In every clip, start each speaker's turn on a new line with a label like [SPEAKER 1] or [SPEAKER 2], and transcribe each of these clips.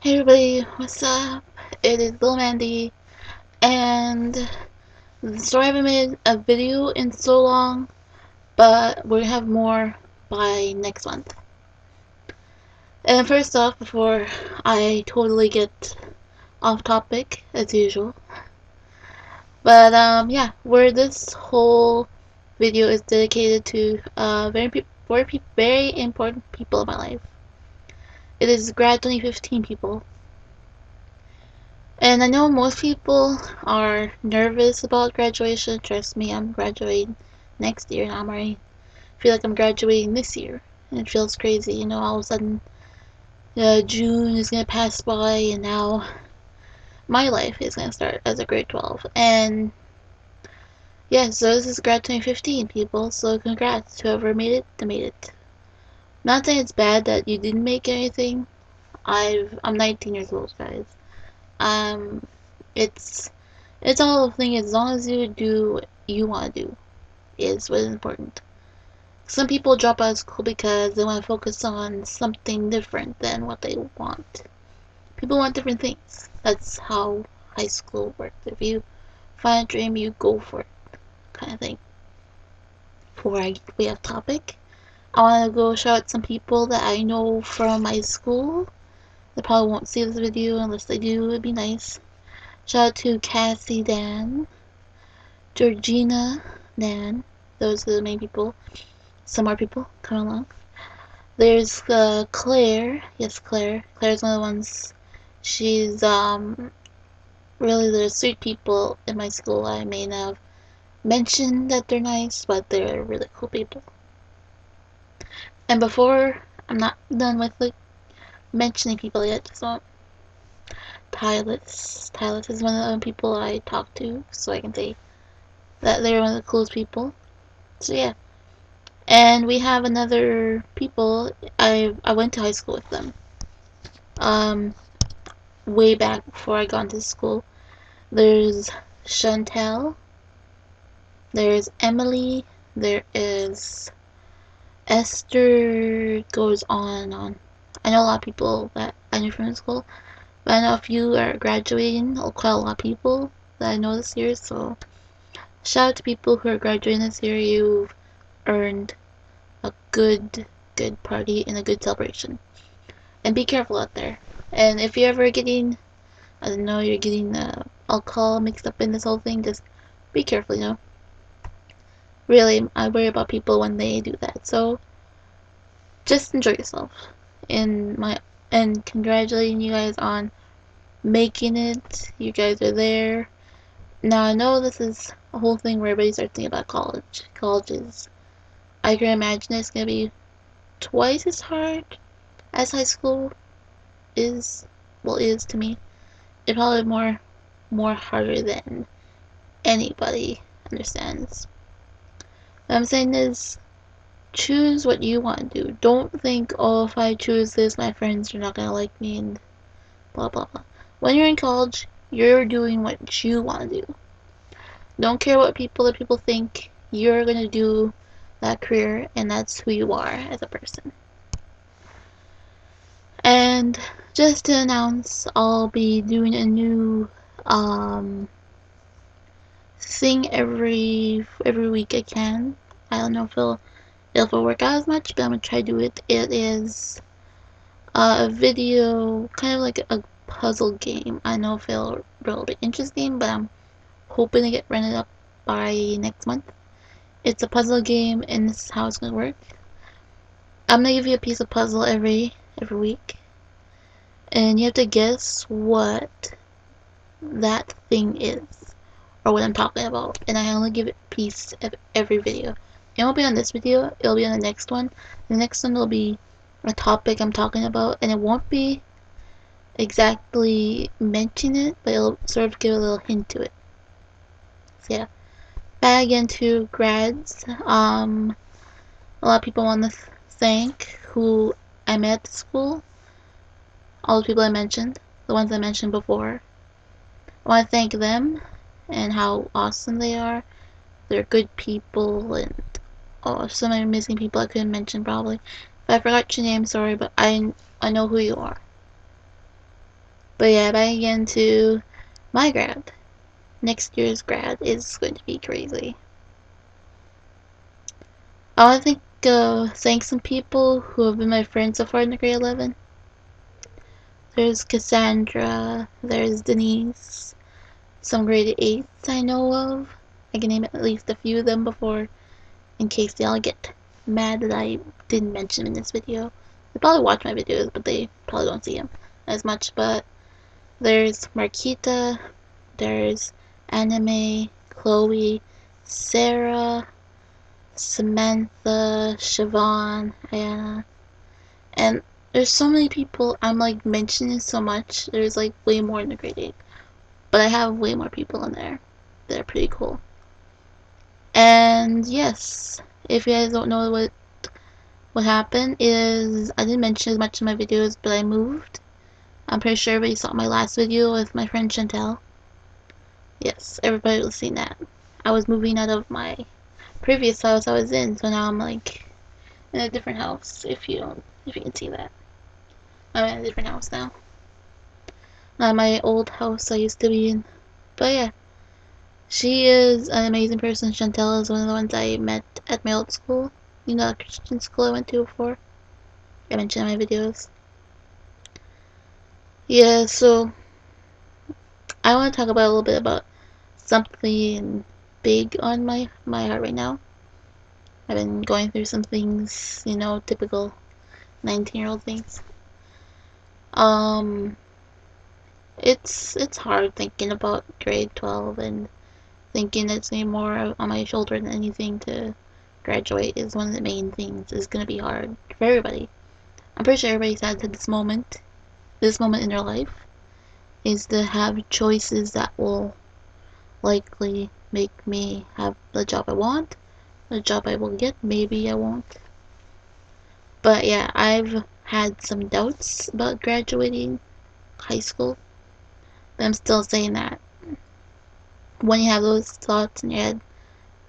[SPEAKER 1] Hey everybody, what's up? It is little Mandy, and sorry I haven't made a video in so long, but we're gonna have more by next month. And first off, before I totally get off topic, as usual, but yeah, where this whole video is dedicated to very important people in my life. It is Grad 2015 people. And I know most people are nervous about graduation. Trust me, I'm graduating next year and I'm already feel like I'm graduating this year. And it feels crazy, all of a sudden June is gonna pass by and now my life is gonna start as a grade 12. And yeah, so this is Grad 2015 people, so congrats. Whoever made it, they made it. Not saying it's bad that you didn't make anything. I'm 19 years old, guys. Um, it's all the thing. As long as you do what you want to do, is what is important. Some people drop out of school because they want to focus on something different than what they want. People want different things. That's how high school works. If you find a dream, you go for it, kind of thing. Before I get way off topic, I want to go shout out some people that I know from my school. They probably won't see this video unless they do. It'd be nice. Shout out to Cassie Dan, Georgina Dan. Those are the main people. Some more people coming along. There's Claire. Yes, Claire. Claire's one of the ones. She's really the sweet people in my school. I may not have mentioned that they're nice, but they're really cool people. And before I'm not done with mentioning people yet, so Tylus. Tylus is one of the people I talk to, so I can say that they're one of the coolest people. So yeah. And we have another people. I went to high school with them. Um, way back before I got into school. There's Chantel. There's Emily. There is Esther. Goes on and on. I know a lot of people that I knew from school, but I know if you are graduating, quite a lot of people that I know this year. So shout out to people who are graduating this year. You've earned a good party and a good celebration. And be careful out there. And if you're ever getting, I don't know, you're getting alcohol mixed up in this whole thing, just be careful. Really, I worry about people when they do that. So just enjoy yourself. And congratulating you guys on making it. You guys are there. Now I know this is a whole thing where everybody starts thinking about college. Colleges, I can imagine it's gonna be twice as hard as high school is to me. It's probably more harder than anybody understands. What I'm saying is choose what you want to do. Don't think, oh, if I choose this, my friends are not gonna like me and blah blah blah. When you're in college, you're doing what you want to do. Don't care what the people think. You're gonna do that career, and that's who you are as a person. And just to announce, I'll be doing a new thing every week I can. I don't know if it'll work out as much, but I'm gonna try to do it. It is a video, kind of like a puzzle game. I don't know if it'll be interesting, but I'm hoping to get rented up by next month. It's a puzzle game, and this is how it's gonna work. I'm gonna give you a piece of puzzle every week, and you have to guess what that thing is, or what I'm talking about. And I only give it a piece of every video. It won't be on this video, it'll be on the next one. The next one will be a topic I'm talking about, and it won't be exactly mention it, but it'll sort of give a little hint to it. So yeah. Back into grads. A lot of people want to thank who I met at the school. All the people I mentioned, the ones I mentioned before. I want to thank them and how awesome they are. They're good people, and so many missing people I couldn't mention probably. If I forgot your name, sorry, but I know who you are. But yeah, back again to my grad. Next year's grad is going to be crazy. I want to thank some people who have been my friends so far in the grade 11. There's Cassandra, there's Denise, some grade 8s I know of. I can name at least a few of them before, in case they all get mad that I didn't mention them in this video. They probably watch my videos, but they probably don't see them as much. But there's Marquita, there's Anime, Chloe, Sarah, Samantha, Siobhan, Anna, and there's so many people I'm like mentioning so much. There's like way more in the grade 8, but I have way more people in there. They're pretty cool. And yes, if you guys don't know what happened is I didn't mention as much in my videos, but I moved. I'm pretty sure everybody saw my last video with my friend Chantel. Yes, everybody was seeing that. I was moving out of my previous house I was in, so now I'm like in a different house. If you can see that, I'm in a different house now. Not my old house I used to be in. But yeah, she is an amazing person. Chantel is one of the ones I met at my old school. You know, the Christian school I went to before. I mentioned in my videos. Yeah, so I want to talk about a little bit about something big on my heart right now. I've been going through some things, you know, typical 19-year-old things. Um, it's hard thinking about grade 12 and thinking it's gonna be more on my shoulder than anything to graduate is one of the main things. It's gonna be hard for everybody. I'm pretty sure everybody's had to this moment in their life, is to have choices that will likely make me have the job I want, the job I will get, maybe I won't. But yeah, I've had some doubts about graduating high school, but I'm still saying that when you have those thoughts in your head,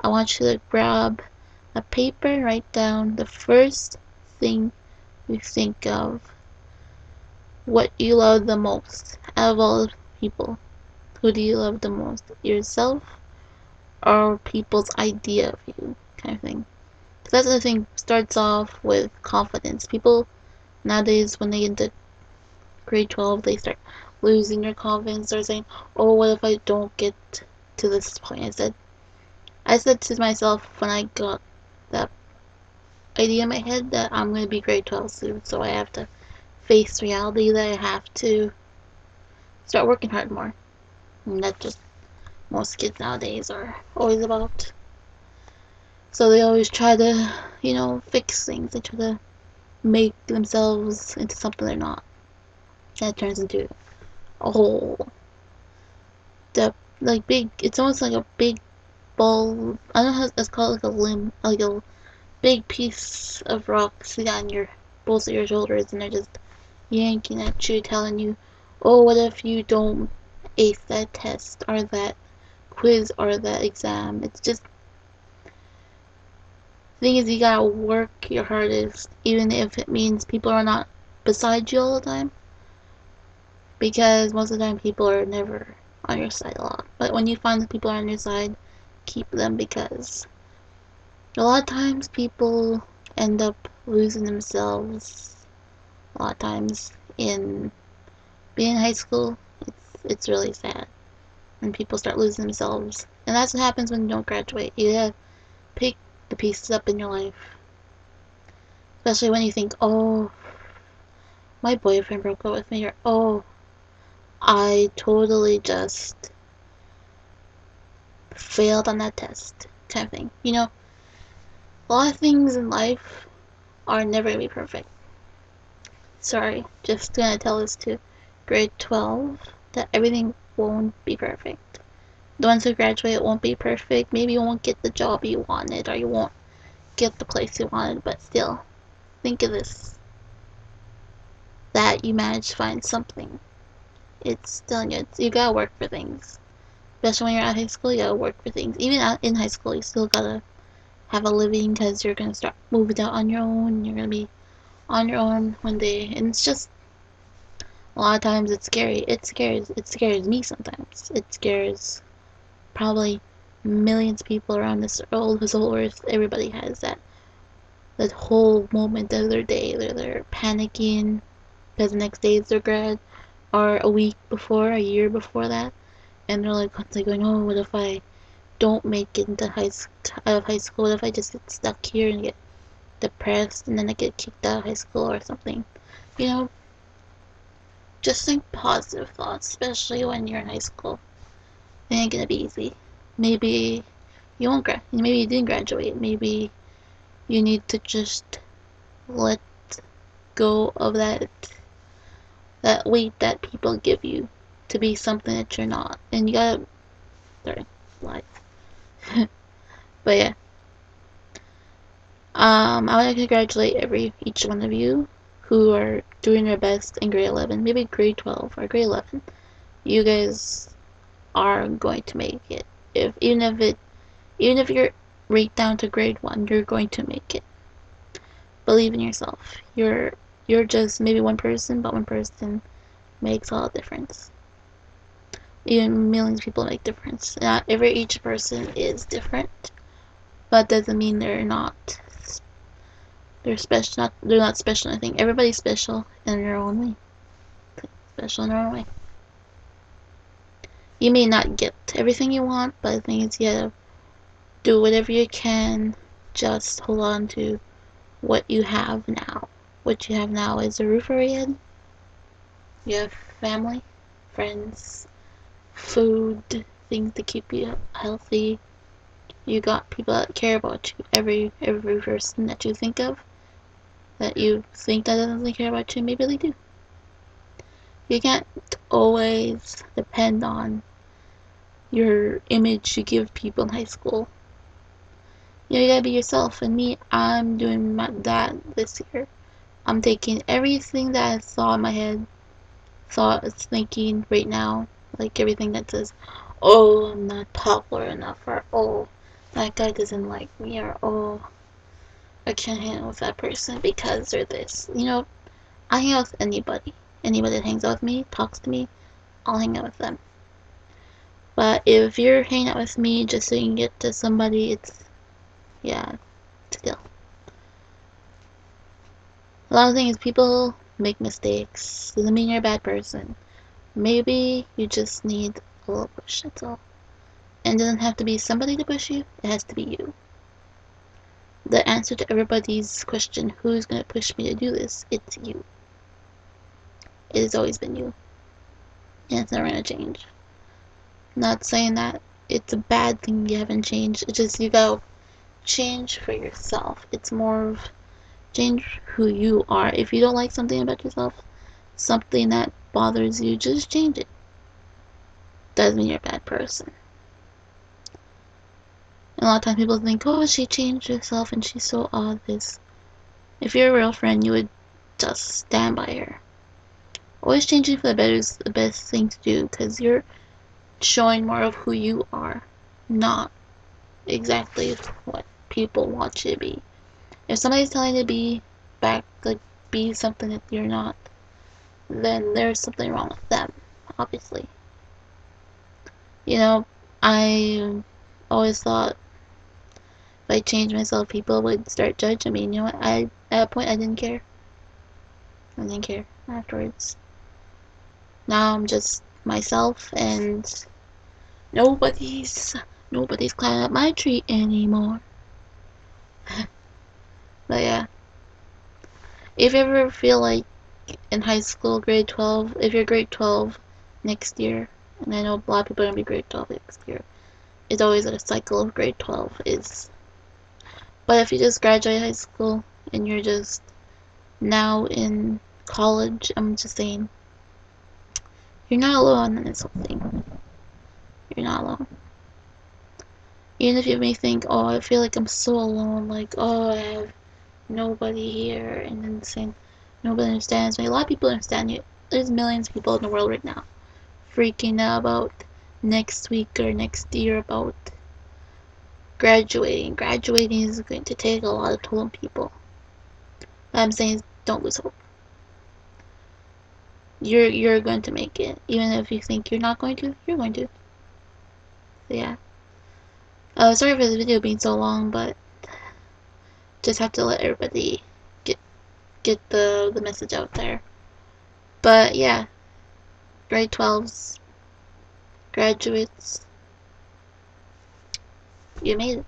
[SPEAKER 1] I want you to grab a paper, write down the first thing you think of, what you love the most out of all people. Who do you love the most? Yourself or people's idea of you, kind of thing. Because that's the thing, starts off with confidence. People nowadays, when they get into grade 12, they start losing their confidence. Start saying, oh, what if I don't get to this point? I said to myself when I got that idea in my head that I'm going to be grade 12 soon, so I have to face reality that I have to start working hard more. And that's just most kids nowadays are always about. So they always try to, you know, fix things. They try to make themselves into something they're not. And it turns into a whole, like big, it's almost like a big ball, I don't know how it's called, like a limb, like a big piece of rock sitting on your, both of your shoulders, and they're just yanking at you, telling you, oh, what if you don't ace that test, or that quiz, or that exam. It's just, the thing is, you gotta work your hardest, even if it means people are not beside you all the time. Because most of the time, people are never on your side a lot. But when you find that people are on your side, keep them, because a lot of times people end up losing themselves. A lot of times in being in high school, it's really sad when people start losing themselves. And that's what happens when you don't graduate. You gotta pick the pieces up in your life. Especially when you think, oh, my boyfriend broke up with me, or oh, I totally just failed on that test, kind of thing. You know, a lot of things in life are never gonna be perfect. Sorry, just gonna tell this to grade 12 that everything won't be perfect. The ones who graduate won't be perfect. Maybe you won't get the job you wanted, or you won't get the place you wanted, but still, think of this, that you managed to find something. It's still good. You gotta work for things. Especially when you're at high school, you gotta work for things. Even out in high school, you still gotta have a living, because you're gonna start moving out on your own. You're gonna be on your own one day, and it's just A lot of times it's scary. It scares me sometimes. It scares probably millions of people around this whole earth. Everybody has that whole moment of their day. They're panicking because the next day is their grad, or a week before, a year before that, and they're like constantly going, "Oh, what if I don't make it into out of high school? What if I just get stuck here and get depressed, and then I get kicked out of high school or something?" You know, just think positive thoughts, especially when you're in high school. It ain't gonna be easy. Maybe you won't maybe you didn't graduate. Maybe you need to just let go of that weight that people give you to be something that you're not. And you gotta, sorry, lies. But yeah, I want to congratulate each one of you who are doing your best in grade 11, maybe grade 12 or grade 11. You guys are going to make it. Even if you're right down to grade 1, you're going to make it. Believe in yourself. You're just maybe one person, but one person makes all the difference. Even millions of people make difference. Not each person is different, but doesn't mean they're not special. I think everybody's special in their own way. Special in their own way. You may not get everything you want, but the thing is, you gotta do whatever you can. Just hold on to what you have now. What you have now is a roof over your head. You have family, friends, food, things to keep you healthy. You got people that care about you. Every person that you think of, that you think that doesn't care about you, maybe they do. You can't always depend on your image you give people in high school. You gotta be yourself. And me, I'm doing that this year. I'm taking everything that I saw in my head, thinking right now, like everything that says, "Oh, I'm not popular enough," or "Oh, that guy doesn't like me," or "Oh, I can't hang out with that person because they're this." I hang out with anybody. Anybody that hangs out with me, talks to me, I'll hang out with them. But if you're hanging out with me just so you can get to somebody, yeah, still. A lot of things, people make mistakes. Doesn't mean you're a bad person. Maybe you just need a little push, that's all. And it doesn't have to be somebody to push you, it has to be you. The answer to everybody's question, who's gonna push me to do this? It's you. It has always been you. And it's never gonna change. Not saying that it's a bad thing you haven't changed, it's just you gotta change for yourself. It's more of change who you are. If you don't like something about yourself, something that bothers you, just change it. Doesn't mean you're a bad person. And a lot of times people think, "Oh, she changed herself and she's so obvious." If you're a real friend, you would just stand by her. Always changing for the better is the best thing to do, because you're showing more of who you are, not exactly what people want you to be. If somebody's telling you to be something that you're not, then there's something wrong with them, obviously. I always thought if I changed myself, people would start judging me. At that point, I didn't care. I didn't care afterwards. Now I'm just myself, and nobody's climbing up my tree anymore. But yeah, if you ever feel like in high school, grade 12, if you're grade 12 next year, and I know a lot of people are gonna be grade 12 next year, it's always a cycle of grade 12 is. But if you just graduate high school and you're just now in college, I'm just saying, you're not alone in this whole thing. You're not alone. Even if you may think, "Oh, I feel like I'm so alone," like, "Oh, I have nobody here," and then saying, "Nobody understands me." A lot of people understand you. There's millions of people in the world right now freaking out about next week or next year about graduating. Graduating is going to take a lot of toll on people. What I'm saying is, don't lose hope. You're going to make it. Even if you think you're not going to, you're going to. So yeah. Sorry for the video being so long, but just have to let everybody get the message out there. But yeah, grade 12s, graduates, you made it.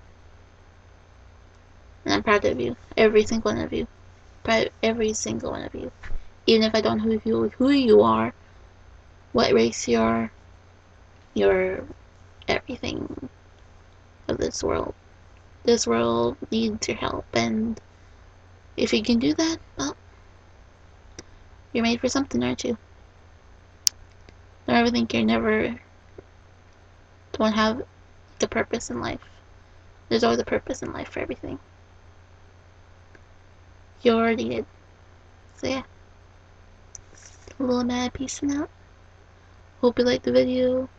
[SPEAKER 1] And I'm proud of you. Every single one of you. Proud of every single one of you. Even if I don't know who you are, what race you are, you're everything of this world. This world needs your help, and if you can do that, well, you're made for something, aren't you? Don't ever think don't have the purpose in life. There's always a purpose in life for everything. You already did. So yeah. A little mad, peace out. Hope you liked the video.